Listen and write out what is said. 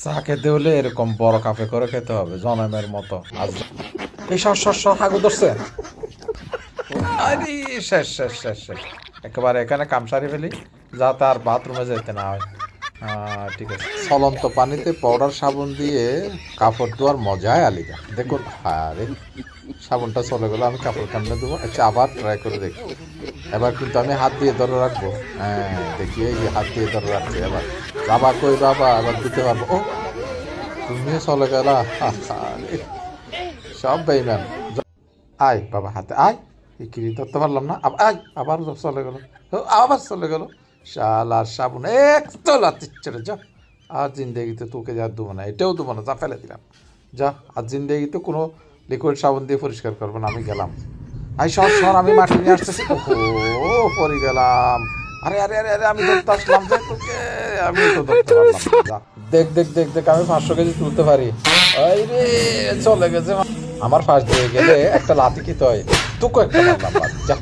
চা খেতে হলে এরকম বড় কাপে করে খেতে হবে জনমের মতো। আজ এই সর হাগু ধরছে। আরে শেষ শেষ শেষ শেষ একেবারে এখানে কাম সারি ফেলি যাতে আর বাথরুমে যেতে না হয়। ঠিক আছে, চলন্ত পানিতে পাউডার সাবান দিয়ে কাপড় ধোয়ার মজাই আলিদা। দেখুন, আরে সাবানটা চলে গেলো, আমি কাপড় কামড়ে দেবো। আচ্ছা, আবার ট্রাই করে দেখি। এবার কিন্তু আমি হাত দিয়ে ধরে রাখবো। হ্যাঁ, দেখি এই যে হাত দিয়ে ধরে রাখছি। এবার বাবা কই বাবা, এবার দিতে পারবো। ও, তুমিও চলে গেলা। আরে সব বেইমান। আয় বাবা, হাতে আয়। কি ধরতে পারলাম না। আয়, আবার চলে গেল, আবার চলে গেল। শাল আর সাবুন এক তোলা চলে যা। আর জিন্দেগিতে তোকে যা দেবো না, এটাও দেবো না, যা ফেলে দিলাম। যা, আর জিন্দেগিতে কোনো লিকুইড সাবুন দিয়ে পরিষ্কার করবো না, আমি গেলাম। আই সর আমি মাটি নিয়ে আসতেছি। ও পড়ে গেলাম। আরে আরে আরে আরে আমি ধরতে আসলাম যে তোকে, আমি তো ধরতে পারলাম না। দেখ দেখ দেখ দেখ, আমি 500 কেজি তুলতে পারি। এই রে, চলে গেছে। আমার ফাঁস দিয়ে গেলে একটা লাথি খেতে হয়, তোকে একটা মারলাম, যা।